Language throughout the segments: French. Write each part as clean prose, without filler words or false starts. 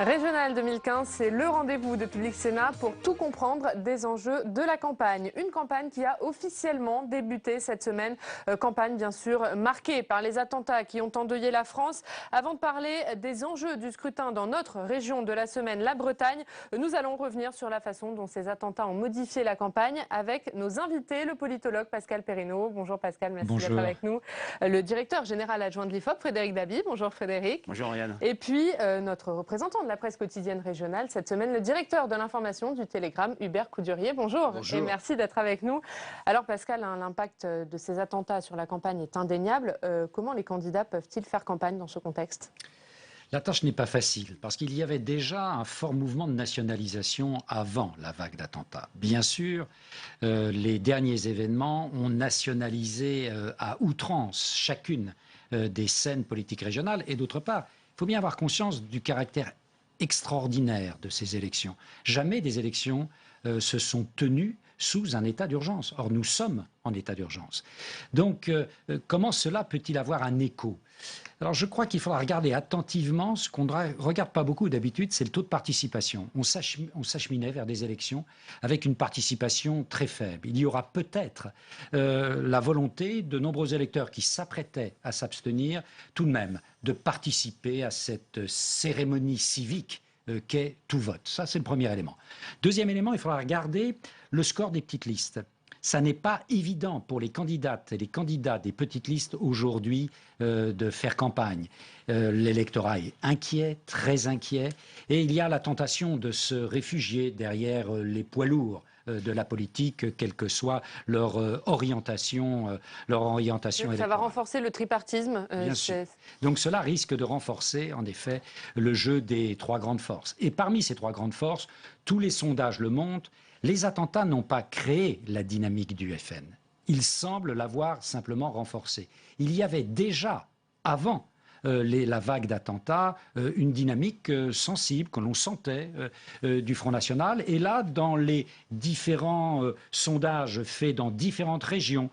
Régional 2015, c'est le rendez-vous de Public Sénat pour tout comprendre des enjeux de la campagne. Une campagne qui a officiellement débuté cette semaine. Campagne bien sûr marquée par les attentats qui ont endeuillé la France. Avant de parler des enjeux du scrutin dans notre région de la semaine, la Bretagne, nous allons revenir sur la façon dont ces attentats ont modifié la campagne avec nos invités, le politologue Pascal Perrineau. Bonjour Pascal, merci d'être avec nous. Le directeur général adjoint de l'IFOP, Frédéric Dabi. Bonjour Frédéric. Bonjour Ariane. Et puis notre représentant de la presse quotidienne régionale cette semaine, le directeur de l'information du Télégramme, Hubert Coudurier. Bonjour. Bonjour. Et merci d'être avec nous. Alors Pascal, l'impact de ces attentats sur la campagne est indéniable. Comment les candidats peuvent-ils faire campagne dans ce contexte ? La tâche n'est pas facile, parce qu'il y avait déjà un fort mouvement de nationalisation avant la vague d'attentats. Bien sûr, les derniers événements ont nationalisé à outrance chacune des scènes politiques régionales. Et d'autre part, il faut bien avoir conscience du caractère extraordinaire de ces élections. Jamais des élections se sont tenues sous un état d'urgence. Or, nous sommes en état d'urgence. Donc, comment cela peut-il avoir un écho ? Alors, je crois qu'il faudra regarder attentivement ce qu'on ne regarde pas beaucoup d'habitude, c'est le taux de participation. On s'acheminait vers des élections avec une participation très faible. Il y aura peut-être la volonté de nombreux électeurs qui s'apprêtaient à s'abstenir tout de même de participer à cette cérémonie civique qu'est tout vote. Ça, c'est le premier élément. Deuxième élément, il faudra regarder le score des petites listes. Ça n'est pas évident pour les candidates et les candidats des petites listes aujourd'hui de faire campagne. L'électorat est inquiet, très inquiet, et il y a la tentation de se réfugier derrière les poids lourds de la politique, quelle que soit leur orientation électorale. Ça va renforcer le tripartisme. Bien sûr. Donc cela risque de renforcer, en effet, le jeu des trois grandes forces. Et parmi ces trois grandes forces, tous les sondages le montrent, les attentats n'ont pas créé la dynamique du FN. Ils semblent l'avoir simplement renforcée. Il y avait déjà, avant la vague d'attentats, une dynamique sensible que l'on sentait du Front National. Et là, dans les différents sondages faits dans différentes régions,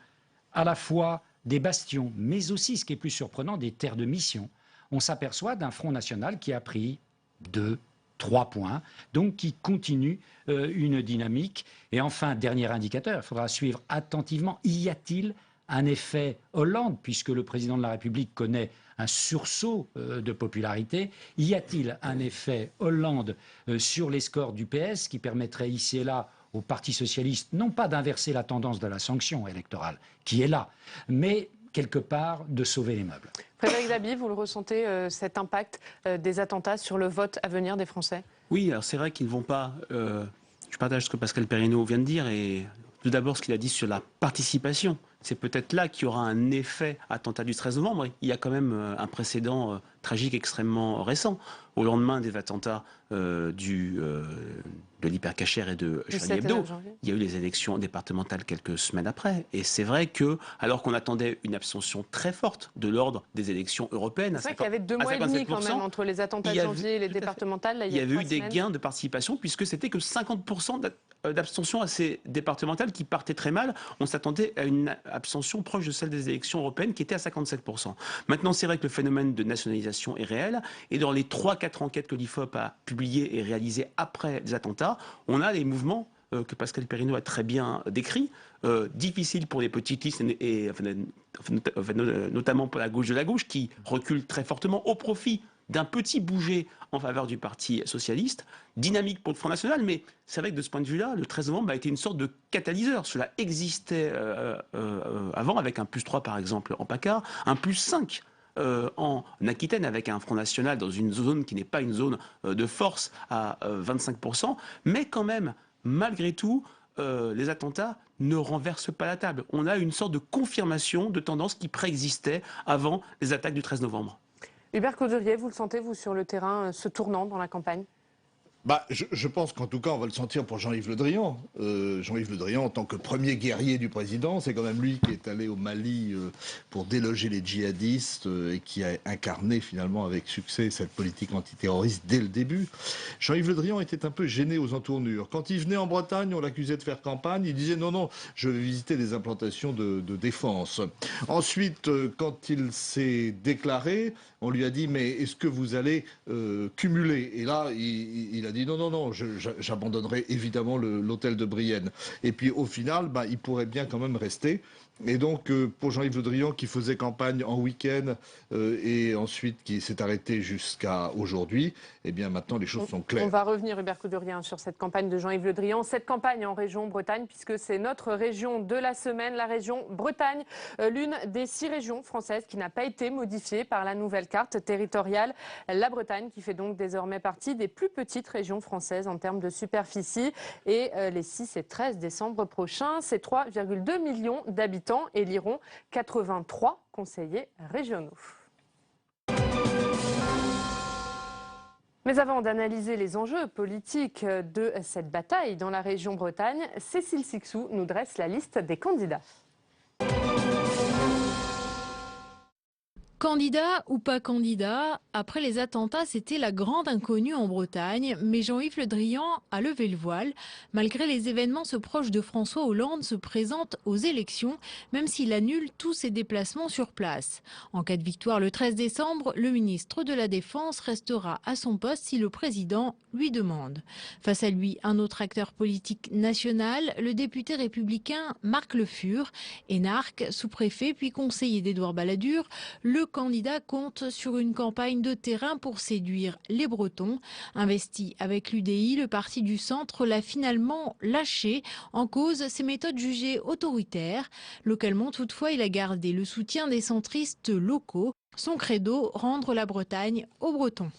à la fois des bastions, mais aussi, ce qui est plus surprenant, des terres de mission, on s'aperçoit d'un Front National qui a pris 2-3 points, donc qui continue une dynamique. Et enfin, dernier indicateur, il faudra suivre attentivement, y a-t-il un effet Hollande, puisque le président de la République connaît un sursaut de popularité, y a-t-il un effet Hollande sur les scores du PS qui permettrait ici et là au Parti socialiste, non pas d'inverser la tendance de la sanction électorale, qui est là, mais quelque part de sauver les meubles. Frédéric Dabi, vous le ressentez, cet impact des attentats sur le vote à venir des Français ? Oui, alors c'est vrai qu'ils ne vont pas... je partage ce que Pascal Perrineau vient de dire et tout d'abord ce qu'il a dit sur la participation. C'est peut-être là qu'il y aura un effet attentat du 13 novembre. Il y a quand même un précédent tragique extrêmement récent. Au lendemain des attentats de l'Hypercacher et de Charlie Hebdo, il y a eu les élections départementales quelques semaines après. Et c'est vrai que, alors qu'on attendait une abstention très forte de l'ordre des élections européennes... C'est vrai qu'il y avait 2 mois et demi quand même entre les attentats de janvier et les départementales. Là, il y avait eu des gains de participation puisque c'était que 50% d'abstention à ces départementales qui partaient très mal. On s'attendait à une abstention proche de celle des élections européennes qui était à 57%. Maintenant, c'est vrai que le phénomène de nationalisation est réel et dans les 3-4 enquêtes que l'IFOP a publiées et réalisées après les attentats, on a les mouvements que Pascal Perrineau a très bien décrits, difficiles pour les petites listes et notamment pour la gauche qui recule très fortement au profit d'un petit bouger en faveur du Parti socialiste, dynamique pour le Front National, mais c'est vrai que de ce point de vue-là, le 13 novembre a été une sorte de catalyseur. Cela existait avant avec un +3 par exemple en PACA, un +5 en Aquitaine avec un Front National dans une zone qui n'est pas une zone de force à 25%, mais quand même, malgré tout, les attentats ne renversent pas la table. On a une sorte de confirmation de tendance qui préexistait avant les attaques du 13 novembre. Hubert Coudurier, vous le sentez, vous, sur le terrain, ce tournant dans la campagne ? Je pense qu'en tout cas, on va le sentir pour Jean-Yves Le Drian. Jean-Yves Le Drian, en tant que premier guerrier du président, c'est quand même lui qui est allé au Mali pour déloger les djihadistes et qui a incarné finalement avec succès cette politique antiterroriste dès le début. Jean-Yves Le Drian était un peu gêné aux entournures. Quand il venait en Bretagne, on l'accusait de faire campagne. Il disait non, je vais visiter des implantations de défense. Ensuite, quand il s'est déclaré, on lui a dit mais est-ce que vous allez cumuler? Et là, il a dit non, j'abandonnerai évidemment l'hôtel de Brienne. Et puis au final, il pourrait bien quand même rester. Et donc, pour Jean-Yves Le Drian, qui faisait campagne en week-end et ensuite qui s'est arrêté jusqu'à aujourd'hui, eh bien maintenant les choses sont claires. On va revenir, Hubert Coudurien, sur cette campagne de Jean-Yves Le Drian. Cette campagne en région Bretagne, puisque c'est notre région de la semaine, la région Bretagne, l'une des 6 régions françaises qui n'a pas été modifiée par la nouvelle carte territoriale. La Bretagne qui fait donc désormais partie des plus petites régions françaises en termes de superficie. Et les 6 et 13 décembre prochains, c'est 3,2 millions d'habitants éliront 83 conseillers régionaux. Mais avant d'analyser les enjeux politiques de cette bataille dans la région Bretagne, Cécile Sixou nous dresse la liste des candidats. Candidat ou pas candidat, après les attentats, c'était la grande inconnue en Bretagne. Mais Jean-Yves Le Drian a levé le voile. Malgré les événements, ce proche de François Hollande se présente aux élections, même s'il annule tous ses déplacements sur place. En cas de victoire le 13 décembre, le ministre de la Défense restera à son poste si le président lui demande. Face à lui, un autre acteur politique national, le député républicain Marc Le Fur, énarque, sous-préfet puis conseiller d'Édouard Balladur, le candidat compte sur une campagne de terrain pour séduire les Bretons. Investi avec l'UDI, le parti du centre l'a finalement lâché, en cause ses méthodes jugées autoritaires. Localement toutefois, il a gardé le soutien des centristes locaux. Son credo, rendre la Bretagne aux Bretons.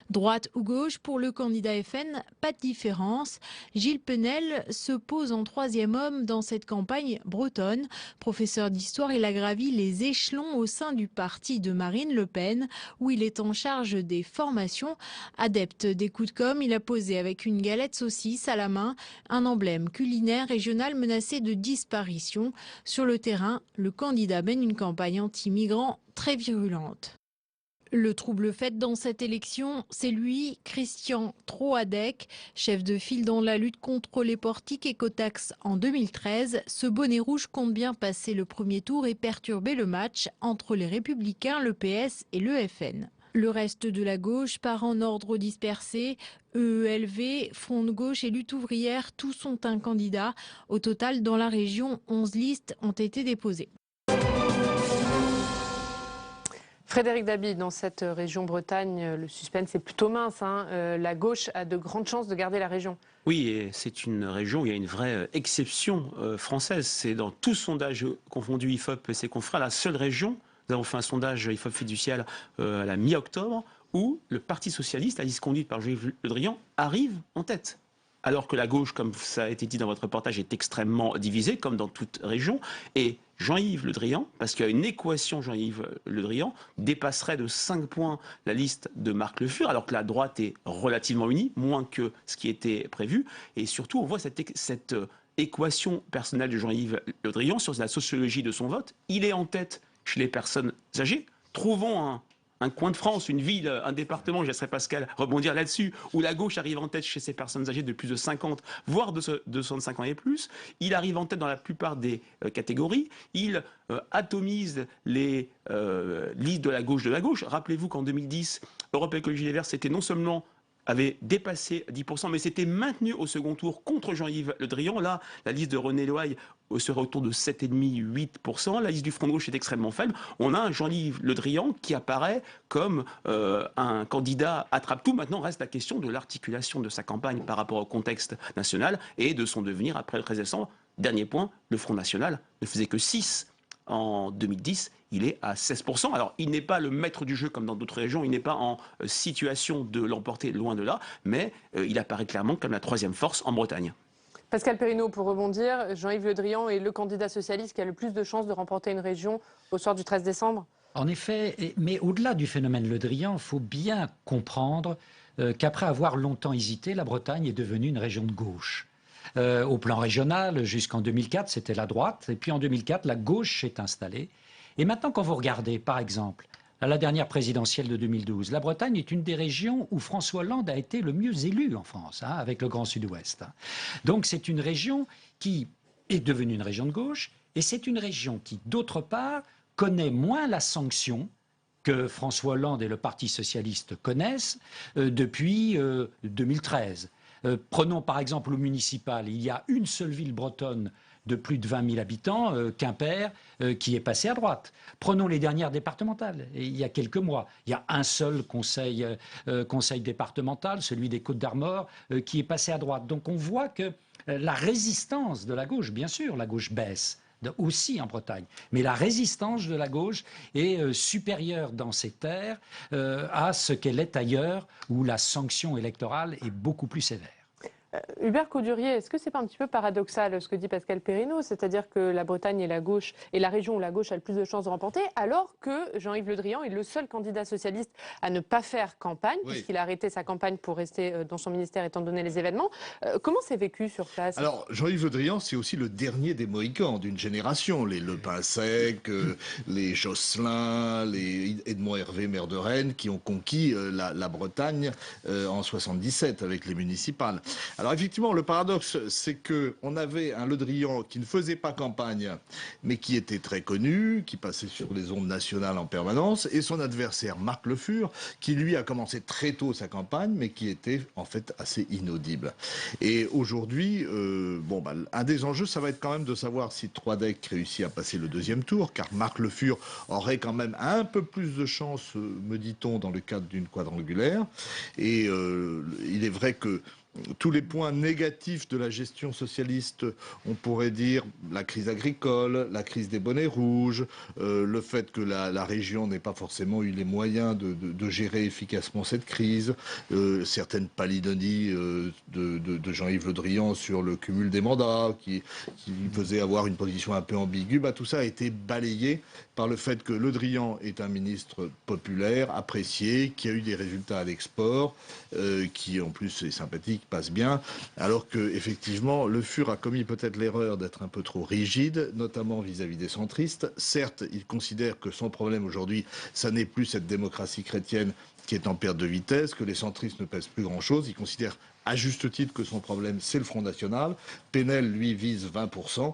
Droite ou gauche, pour le candidat FN, pas de différence. Gilles Penel se pose en 3e homme dans cette campagne bretonne. Professeur d'histoire, il a gravi les échelons au sein du parti de Marine Le Pen, où il est en charge des formations. Adepte des coups de com', il a posé avec une galette saucisse à la main, un emblème culinaire régional menacé de disparition. Sur le terrain, le candidat mène une campagne anti-migrants très virulente. Le trouble fait dans cette élection, c'est lui, Christian Troadec, chef de file dans la lutte contre les portiques écotaxes en 2013. Ce bonnet rouge compte bien passer le premier tour et perturber le match entre les Républicains, le PS et le FN. Le reste de la gauche part en ordre dispersé. EELV, Front de gauche et Lutte ouvrière, tous ont un candidat. Au total, dans la région, 11 listes ont été déposées. Frédéric Dabi, dans cette région Bretagne, le suspense est plutôt mince. La gauche a de grandes chances de garder la région. Oui, et c'est une région où il y a une vraie exception française. C'est dans tout sondage confondu IFOP et ses confrères, la seule région, nous avons fait un sondage IFOP fiducial à la mi-octobre, où le Parti socialiste, à liste conduite par Jean-Yves Le Drian, arrive en tête. Alors que la gauche, comme ça a été dit dans votre reportage, est extrêmement divisée, comme dans toute région. Et Jean-Yves Le Drian, parce qu'il y a une équation Jean-Yves Le Drian, dépasserait de 5 points la liste de Marc Le Fur, alors que la droite est relativement unie, moins que ce qui était prévu. Et surtout, on voit cette équation personnelle de Jean-Yves Le Drian sur la sociologie de son vote. Il est en tête chez les personnes âgées. Trouvons un coin de France, une ville, un département, je laisserai Pascal rebondir là-dessus, où la gauche arrive en tête chez ces personnes âgées de plus de 50, voire de 65 ans et plus. Il arrive en tête dans la plupart des catégories. Il atomise les listes de la gauche. Rappelez-vous qu'en 2010, Europe Écologie Les Verts, c'était non seulement avait dépassé 10%, mais s'était maintenu au second tour contre Jean-Yves Le Drian. Là, la liste de René Loaille serait autour de 7,5-8%. La liste du Front de gauche est extrêmement faible. On a un Jean-Yves Le Drian qui apparaît comme un candidat attrape-tout. Maintenant, reste la question de l'articulation de sa campagne par rapport au contexte national et de son devenir après le 13 décembre. Dernier point, le Front National ne faisait que 6 en 2010, il est à 16%. Alors, il n'est pas le maître du jeu comme dans d'autres régions, il n'est pas en situation de l'emporter, loin de là, mais il apparaît clairement comme la 3e force en Bretagne. Pascal Perrineau, pour rebondir, Jean-Yves Le Drian est le candidat socialiste qui a le plus de chances de remporter une région au soir du 13 décembre. En effet, mais au-delà du phénomène Le Drian, il faut bien comprendre qu'après avoir longtemps hésité, la Bretagne est devenue une région de gauche. Au plan régional, jusqu'en 2004, c'était la droite, et puis en 2004, la gauche s'est installée. Et maintenant, quand vous regardez, par exemple, à la dernière présidentielle de 2012, la Bretagne est une des régions où François Hollande a été le mieux élu en France, avec le Grand Sud-Ouest. Donc c'est une région qui est devenue une région de gauche, et c'est une région qui, d'autre part, connaît moins la sanction que François Hollande et le Parti socialiste connaissent depuis 2013. Prenons par exemple le municipal. Il y a une seule ville bretonne de plus de 20 000 habitants, Quimper, qui est passée à droite. Prenons les dernières départementales. Et il y a quelques mois, il y a un seul conseil départemental, celui des Côtes-d'Armor, qui est passé à droite. Donc on voit que la résistance de la gauche, bien sûr, la gauche baisse, aussi en Bretagne. Mais la résistance de la gauche est supérieure dans ces terres à ce qu'elle est ailleurs, où la sanction électorale est beaucoup plus sévère. Hubert Coudurier, est-ce que c'est pas un petit peu paradoxal ce que dit Pascal Perrineau, c'est-à-dire que la Bretagne est la gauche et la région où la gauche a le plus de chances de remporter, alors que Jean-Yves Le Drian est le seul candidat socialiste à ne pas faire campagne, puisqu'il a arrêté sa campagne pour rester dans son ministère étant donné les événements. Comment c'est vécu sur place? Alors, Jean-Yves Le Drian, c'est aussi le dernier des Mohicans d'une génération. Les Le Pinsec, les Josselin, les Edmond Hervé, maire de Rennes, qui ont conquis la Bretagne en 77 avec les municipales. Alors effectivement, le paradoxe, c'est qu'on avait un Le Drian qui ne faisait pas campagne, mais qui était très connu, qui passait sur les ondes nationales en permanence, et son adversaire, Marc Le Fur, qui lui a commencé très tôt sa campagne, mais qui était en fait assez inaudible. Et aujourd'hui, un des enjeux, ça va être quand même de savoir si Troadec réussit à passer le deuxième tour, car Marc Le Fur aurait quand même un peu plus de chance, me dit-on, dans le cadre d'une quadrangulaire. Et il est vrai que tous les points négatifs de la gestion socialiste, on pourrait dire la crise agricole, la crise des bonnets rouges, le fait que la région n'ait pas forcément eu les moyens de gérer efficacement cette crise, certaines palidonies de Jean-Yves Le Drian sur le cumul des mandats, qui faisait avoir une position un peu ambiguë, tout ça a été balayé par le fait que Le Drian est un ministre populaire, apprécié, qui a eu des résultats à l'export, qui en plus est sympathique, passe bien, alors que effectivement Le Fur a commis peut-être l'erreur d'être un peu trop rigide, notamment vis-à-vis des centristes. Certes, il considère que son problème aujourd'hui, ça n'est plus cette démocratie chrétienne qui est en perte de vitesse, que les centristes ne pèsent plus grand-chose. Il considère à juste titre que son problème, c'est le Front National. Penel, lui, vise 20%.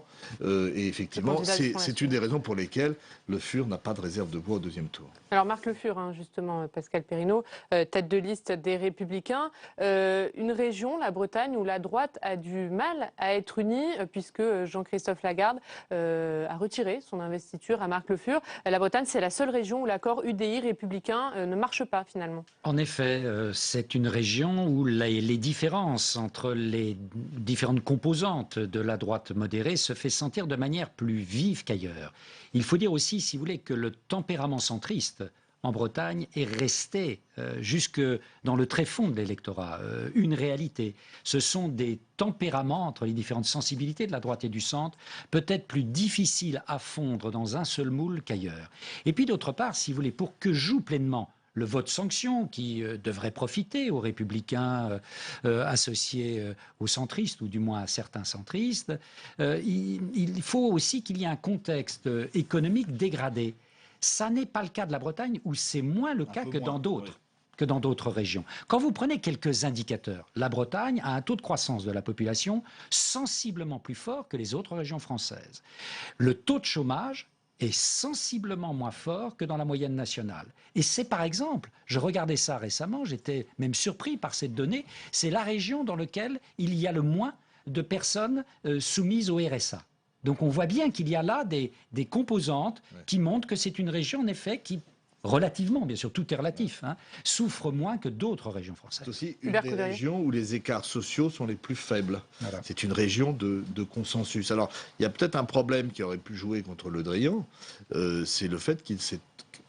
Et effectivement, c'est une des raisons pour lesquelles Le Fur n'a pas de réserve de voix au deuxième tour. Alors Marc Le Fur, justement, Pascal Perrineau, tête de liste des Républicains, une région, la Bretagne, où la droite a du mal à être unie, puisque Jean-Christophe Lagarde a retiré son investiture à Marc Le Fur. La Bretagne, c'est la seule région où l'accord UDI républicain ne marche pas, finalement. En effet, c'est une région où les différences entre les différentes composantes de la droite modérée se fait sentir de manière plus vive qu'ailleurs. Il faut dire aussi, si vous voulez, que le tempérament centriste en Bretagne est resté jusque dans le tréfonds de l'électorat une réalité. Ce sont des tempéraments entre les différentes sensibilités de la droite et du centre, peut-être plus difficiles à fondre dans un seul moule qu'ailleurs. Et puis d'autre part, si vous voulez, pour que joue pleinement le vote sanction qui devrait profiter aux républicains associés aux centristes, ou du moins à certains centristes, il faut aussi qu'il y ait un contexte économique dégradé. Ça n'est pas le cas de la Bretagne, où c'est moins le cas que dans d'autres. Que dans d'autres régions. Quand vous prenez quelques indicateurs, la Bretagne a un taux de croissance de la population sensiblement plus fort que les autres régions françaises. Le taux de chômage est sensiblement moins fort que dans la moyenne nationale. Et c'est par exemple, je regardais ça récemment, j'étais même surpris par cette donnée, c'est la région dans laquelle il y a le moins de personnes soumises au RSA. Donc on voit bien qu'il y a là des composantes qui montrent que c'est une région en effet qui, relativement, bien sûr, tout est relatif, souffre moins que d'autres régions françaises. C'est aussi une des régions où les écarts sociaux sont les plus faibles. Voilà. C'est une région de consensus. Alors, il y a peut-être un problème qui aurait pu jouer contre Le Drian, c'est le fait qu'il s'est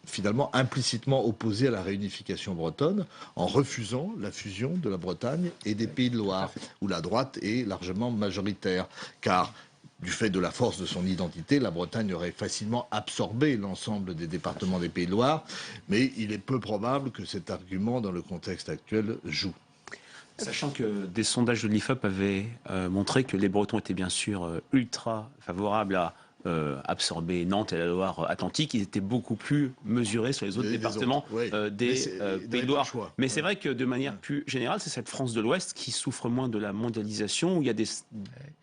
finalement implicitement opposé à la réunification bretonne en refusant la fusion de la Bretagne et des Pays de Loire, où la droite est largement majoritaire. Car du fait de la force de son identité, la Bretagne aurait facilement absorbé l'ensemble des départements des Pays de Loire, mais il est peu probable que cet argument, dans le contexte actuel, joue. Sachant que des sondages de l'IFOP avaient montré que les Bretons étaient bien sûr ultra favorables à absorber Nantes et la Loire-Atlantique, ils étaient beaucoup plus mesurés sur les autres départements des Pays de Loire. Mais c'est vrai que de manière plus générale, c'est cette France de l'Ouest qui souffre moins de la mondialisation, où il y a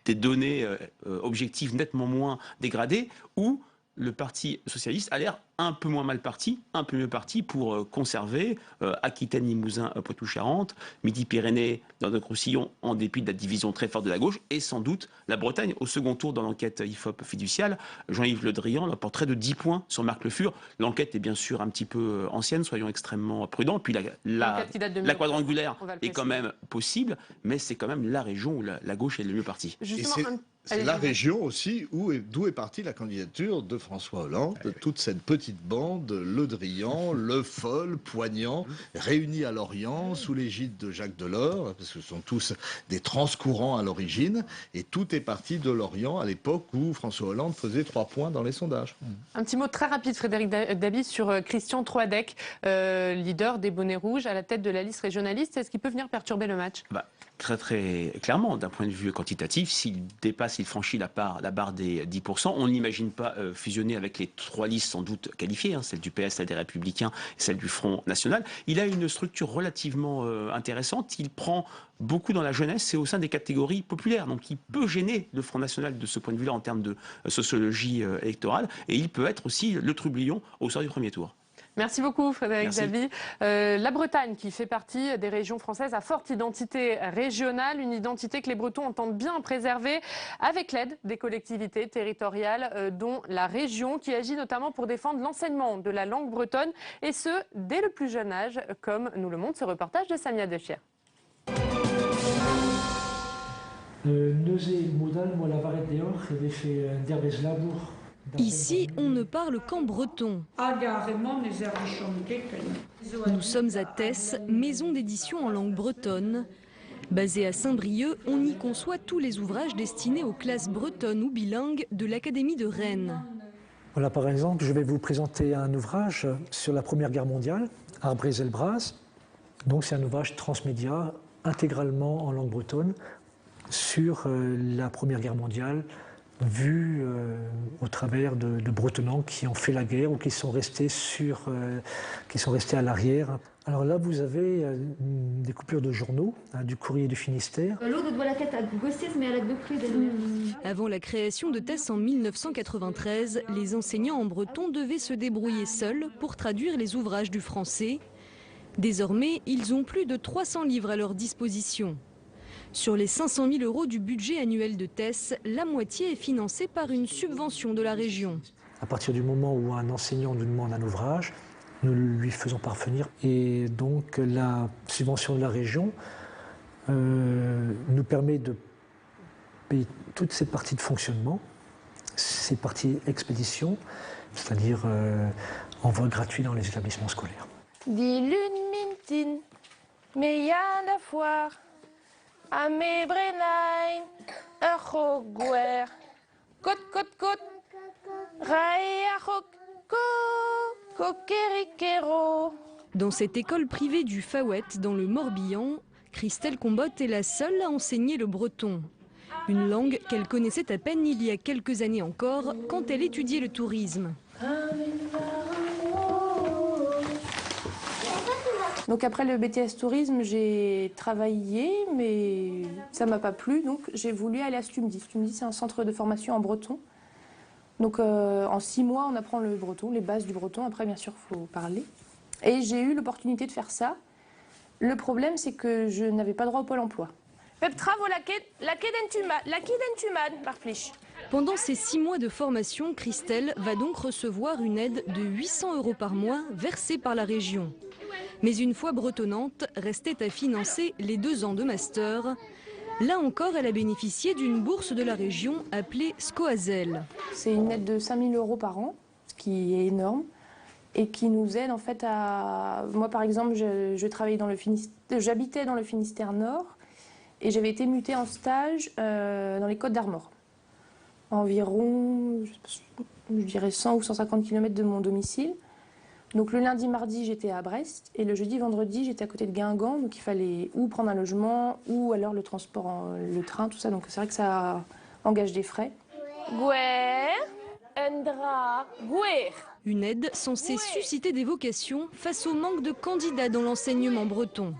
des données objectives nettement moins dégradées, où le Parti socialiste a l'air un peu moins mal parti, un peu mieux parti pour conserver Aquitaine, Limousin, Poitou-Charentes, Midi-Pyrénées, dans notre Roussillon, en dépit de la division très forte de la gauche, et sans doute la Bretagne. Au second tour, dans l'enquête IFOP fiduciale, Jean-Yves Le Drian l'emporterait de 10 points sur Marc Le Fur. L'enquête est bien sûr un petit peu ancienne, soyons extrêmement prudents. Puis la quadrangulaire est quand même possible, mais c'est quand même la région où la gauche est le mieux partie. C'est la région aussi d'où est partie la candidature de François Hollande, toute cette petite bande, Le Drian, Le Foll, Poignant, réunis à Lorient sous l'égide de Jacques Delors, parce que ce sont tous des transcourants à l'origine, et tout est parti de Lorient à l'époque où François Hollande faisait 3 points dans les sondages. Un petit mot très rapide, Frédéric Dabi, sur Christian Troadec, leader des Bonnets Rouges à la tête de la liste régionaliste. Est-ce qu'il peut venir perturber le match ? Très très clairement, d'un point de vue quantitatif, s'il franchit la barre des 10%, on n'imagine pas fusionner avec les 3 listes sans doute qualifiées, celle du PS, celle des Républicains et celle du Front National. Il a une structure relativement intéressante, il prend beaucoup dans la jeunesse et au sein des catégories populaires, donc il peut gêner le Front National de ce point de vue-là en termes de sociologie électorale, et il peut être aussi le trublion au sort du premier tour. Merci beaucoup Frédéric Dabi. La Bretagne qui fait partie des régions françaises à forte identité régionale, une identité que les Bretons entendent bien préserver avec l'aide des collectivités territoriales dont la région qui agit notamment pour défendre l'enseignement de la langue bretonne et ce dès le plus jeune âge comme nous le montre ce reportage de Samia Dechier. Ici, on ne parle qu'en breton. Nous sommes à Tess, maison d'édition en langue bretonne. Basée à Saint-Brieuc, on y conçoit tous les ouvrages destinés aux classes bretonnes ou bilingues de l'Académie de Rennes. Voilà, par exemple, je vais vous présenter un ouvrage sur la Première Guerre mondiale, Arbre et Elbraz. Donc c'est un ouvrage transmédia, intégralement en langue bretonne, sur la Première Guerre mondiale, vu au travers de bretonnants qui ont fait la guerre ou qui sont restés à l'arrière. Alors là, vous avez des coupures de journaux, du Courrier du Finistère. Avant la création de Tess en 1993, les enseignants en breton devaient se débrouiller seuls pour traduire les ouvrages du français. Désormais, ils ont plus de 300 livres à leur disposition. Sur les 500 000 € du budget annuel de Tess, la moitié est financée par une subvention de la région. À partir du moment où un enseignant nous demande un ouvrage, nous lui faisons parvenir. Et donc la subvention de la région nous permet de payer toutes ces parties de fonctionnement, ces parties expédition, c'est-à-dire envoi gratuit dans les établissements scolaires. Die Lune mintin, mais y a la foire. A me brenain, a Kot, kot, kot. Dans cette école privée du Fawet, dans le Morbihan, Christelle Combotte est la seule à enseigner le breton. Une langue qu'elle connaissait à peine il y a quelques années encore, quand elle étudiait le tourisme. Donc après le BTS Tourisme, j'ai travaillé, mais ça m'a pas plu, donc j'ai voulu aller à Stumdi. Stumdi, c'est un centre de formation en breton. Donc en 6 mois, on apprend le breton, les bases du breton. Après, bien sûr, il faut parler. Et j'ai eu l'opportunité de faire ça. Le problème, c'est que je n'avais pas droit au Pôle emploi. Pendant ces 6 mois de formation, Christelle va donc recevoir une aide de 800 € par mois versée par la région. Mais une fois bretonnante, restait à financer les 2 ans de master. Là encore, elle a bénéficié d'une bourse de la région appelée SCOASEL. C'est une aide de 5 000 € par an, ce qui est énorme, et qui nous aide en fait à... Moi, par exemple, j'habitais dans le Finistère Nord, et j'avais été mutée en stage dans les Côtes d'Armor. environ, je dirais 100 ou 150 km de mon domicile. Donc le lundi, mardi, j'étais à Brest et le jeudi, vendredi, j'étais à côté de Guingamp. Donc il fallait ou prendre un logement ou alors le transport, le train, tout ça. Donc c'est vrai que ça engage des frais. Une aide censée susciter des vocations face au manque de candidats dans l'enseignement breton.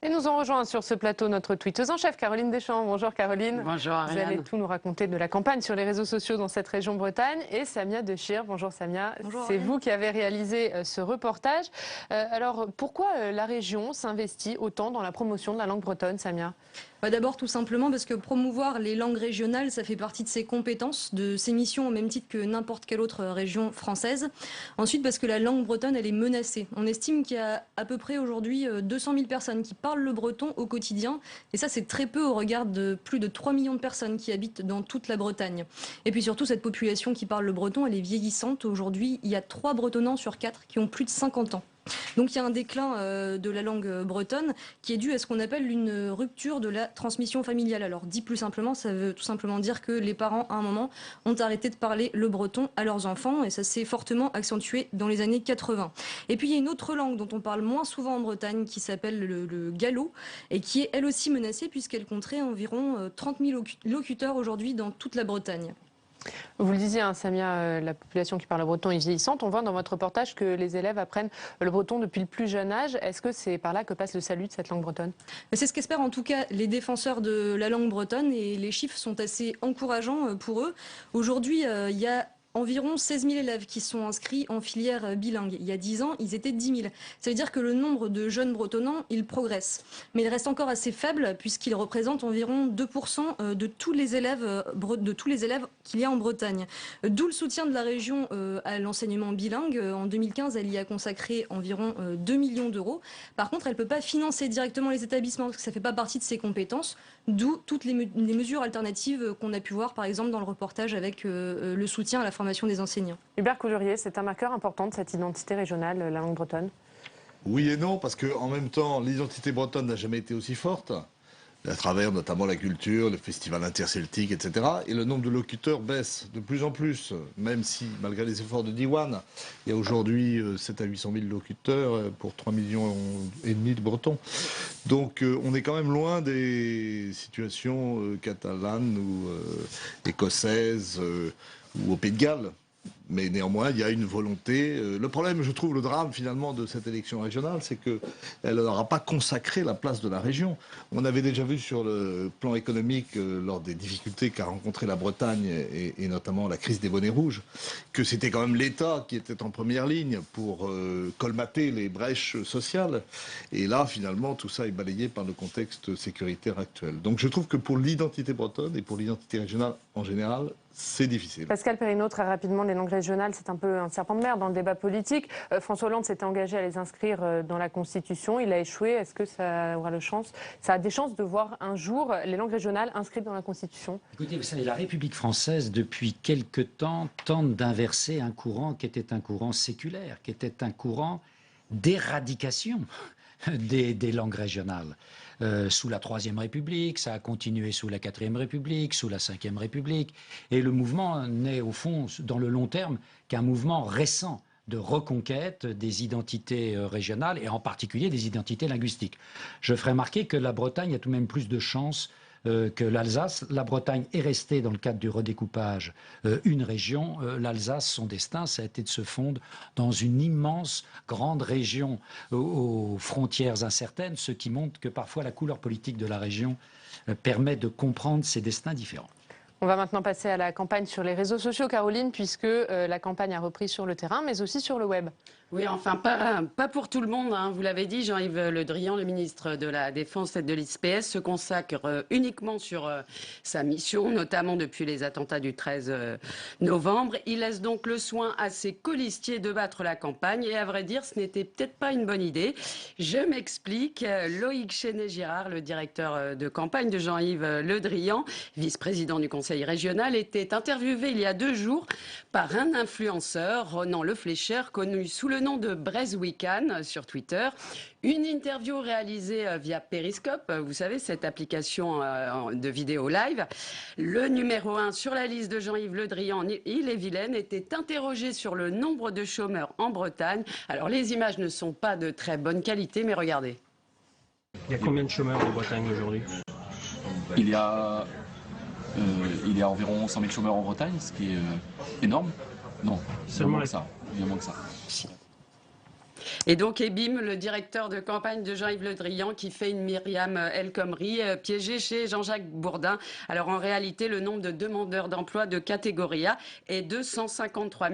Et nous en rejoint sur ce plateau notre tweeteuse en chef, Caroline Deschamps. Bonjour Caroline. Bonjour Ariane. Vous allez tout nous raconter de la campagne sur les réseaux sociaux dans cette région Bretagne. Et Samia Dechir. Bonjour Samia. C'est vous qui avez réalisé ce reportage. Alors pourquoi la région s'investit autant dans la promotion de la langue bretonne, Samia ? D'abord tout simplement parce que promouvoir les langues régionales, ça fait partie de ses compétences, de ses missions au même titre que n'importe quelle autre région française. Ensuite parce que la langue bretonne, elle est menacée. On estime qu'il y a à peu près aujourd'hui 200 000 personnes qui parlent le breton au quotidien. Et ça, c'est très peu au regard de plus de 3 millions de personnes qui habitent dans toute la Bretagne. Et puis surtout, cette population qui parle le breton, elle est vieillissante. Aujourd'hui, il y a 3 bretonnants sur 4 qui ont plus de 50 ans. Donc il y a un déclin de la langue bretonne qui est dû à ce qu'on appelle une rupture de la transmission familiale. Alors dit plus simplement, ça veut tout simplement dire que les parents à un moment ont arrêté de parler le breton à leurs enfants et ça s'est fortement accentué dans les années 80. Et puis il y a une autre langue dont on parle moins souvent en Bretagne qui s'appelle le gallo et qui est elle aussi menacée puisqu'elle compterait environ 30 000 locuteurs aujourd'hui dans toute la Bretagne. Vous le disiez, hein, Samia, la population qui parle le breton est vieillissante. On voit dans votre reportage que les élèves apprennent le breton depuis le plus jeune âge. Est-ce que c'est par là que passe le salut de cette langue bretonne ? C'est ce qu'espèrent en tout cas les défenseurs de la langue bretonne et les chiffres sont assez encourageants pour eux. Aujourd'hui, il y a environ 16 000 élèves qui sont inscrits en filière bilingue. Il y a 10 ans, ils étaient 10 000. Ça veut dire que le nombre de jeunes bretonnants, il progresse. Mais il reste encore assez faible puisqu'il représente environ 2% de tous les élèves qu'il y a en Bretagne. D'où le soutien de la région à l'enseignement bilingue. En 2015, elle y a consacré environ 2 millions d'euros. Par contre, elle ne peut pas financer directement les établissements parce que ça ne fait pas partie de ses compétences. D'où toutes les mesures alternatives qu'on a pu voir, par exemple, dans le reportage avec le soutien à la formation des enseignants. Hubert Coudurier, c'est un marqueur important de cette identité régionale, la langue bretonne ? Oui et non, parce qu'en même temps, l'identité bretonne n'a jamais été aussi forte, à travers notamment la culture, le festival interceltique, etc. Et le nombre de locuteurs baisse de plus en plus, même si, malgré les efforts de Diwan, il y a aujourd'hui 700 à 800 000 locuteurs pour 3,5 millions de Bretons. Donc on est quand même loin des situations catalanes ou écossaises ou au Pays de Galles. Mais néanmoins, il y a une volonté. Le problème, je trouve, le drame finalement de cette élection régionale, c'est qu'elle n'aura pas consacré la place de la région. On avait déjà vu sur le plan économique, lors des difficultés qu'a rencontré la Bretagne et notamment la crise des bonnets rouges, que c'était quand même l'État qui était en première ligne pour colmater les brèches sociales. Et là, finalement, tout ça est balayé par le contexte sécuritaire actuel. Donc je trouve que pour l'identité bretonne et pour l'identité régionale en général, c'est difficile. Pascal Perrineau, très rapidement, les langues régionales, c'est un peu un serpent de mer dans le débat politique. François Hollande s'était engagé à les inscrire dans la Constitution. Il a échoué. Est-ce que ça aura ça a des chances de voir un jour les langues régionales inscrites dans la Constitution ? Écoutez, vous savez, la République française, depuis quelque temps, tente d'inverser un courant qui était un courant séculaire, qui était un courant d'éradication des langues régionales. Sous la Troisième République, ça a continué sous la Quatrième République, sous la Cinquième République. Et le mouvement n'est, au fond, dans le long terme, qu'un mouvement récent de reconquête des identités régionales et en particulier des identités linguistiques. Je ferai remarquer que la Bretagne a tout de même plus de chances que l'Alsace. La Bretagne est restée, dans le cadre du redécoupage, une région. L'Alsace, son destin, ça a été de se fondre dans une immense, grande région aux frontières incertaines, ce qui montre que parfois la couleur politique de la région permet de comprendre ces destins différents. On va maintenant passer à la campagne sur les réseaux sociaux, Caroline, puisque la campagne a repris sur le terrain, mais aussi sur le web. Oui, enfin, pas pour tout le monde, hein. Vous l'avez dit, Jean-Yves Le Drian, le ministre de la Défense et de l'ISPS, se consacre uniquement sur sa mission, notamment depuis les attentats du 13 novembre. Il laisse donc le soin à ses colistiers de battre la campagne. Et à vrai dire, ce n'était peut-être pas une bonne idée. Je m'explique. Loïc Chenet-Girard, le directeur de campagne de Jean-Yves Le Drian, vice-président du Conseil régional, était interviewé il y a 2 jours par un influenceur, Ronan Le Flécheur, connu sous le le nom de Brezweekhan sur Twitter. Une interview réalisée via Periscope, vous savez, cette application de vidéo live. Le numéro 1 sur la liste de Jean-Yves Le Drian, Ille-et-Vilaine, était interrogé sur le nombre de chômeurs en Bretagne. Alors les images ne sont pas de très bonne qualité, mais regardez. Il y a combien de chômeurs en Bretagne aujourd'hui? Il y a environ 100 000 chômeurs en Bretagne, ce qui est énorme. Non, seulement ça. Il y a moins que ça. Et donc Ebim, le directeur de campagne de Jean-Yves Le Drian, qui fait une Myriam El Khomri, piégée chez Jean-Jacques Bourdin. Alors en réalité, le nombre de demandeurs d'emploi de catégorie A est de 153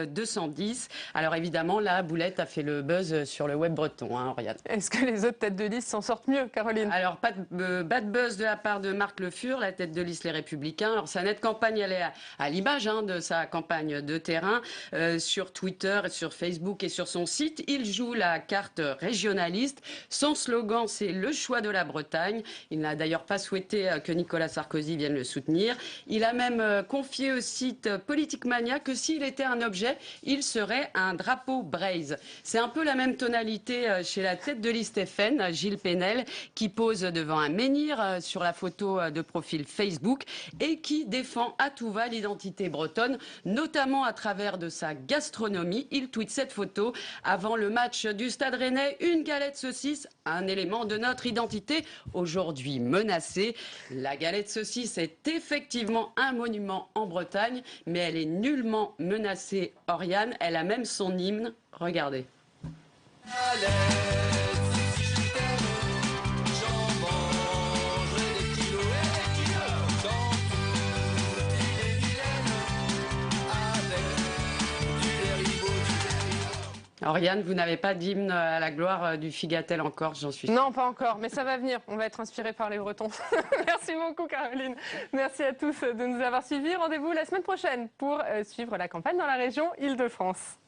210. Alors évidemment, la boulette a fait le buzz sur le web breton, hein, Oriane. Est-ce que les autres têtes de liste s'en sortent mieux, Caroline? Alors pas de bad buzz de la part de Marc Le Fur, la tête de liste Les Républicains. Alors sa nette campagne, elle est à l'image de sa campagne de terrain sur Twitter, sur Facebook et sur son site. Il joue la carte régionaliste. Son slogan, c'est le choix de la Bretagne. Il n'a d'ailleurs pas souhaité que Nicolas Sarkozy vienne le soutenir. Il a même confié au site Politique Mania que s'il était un objet, il serait un drapeau braise. C'est un peu la même tonalité chez la tête de liste FN, Gilles Pénel, qui pose devant un menhir sur la photo de profil Facebook et qui défend à tout va l'identité bretonne, notamment à travers de sa gastronomie. Il tweet cette photo avant le match du Stade Rennais, une galette saucisse, un élément de notre identité aujourd'hui menacée. La galette saucisse est effectivement un monument en Bretagne, mais elle est nullement menacée, Oriane. Elle a même son hymne. Regardez. Oriane, vous n'avez pas d'hymne à la gloire du Figatel encore, j'en suis sûre. Non, pas encore, mais ça va venir. On va être inspiré par les Bretons. Merci beaucoup, Caroline. Merci à tous de nous avoir suivis. Rendez-vous la semaine prochaine pour suivre la campagne dans la région Île-de-France.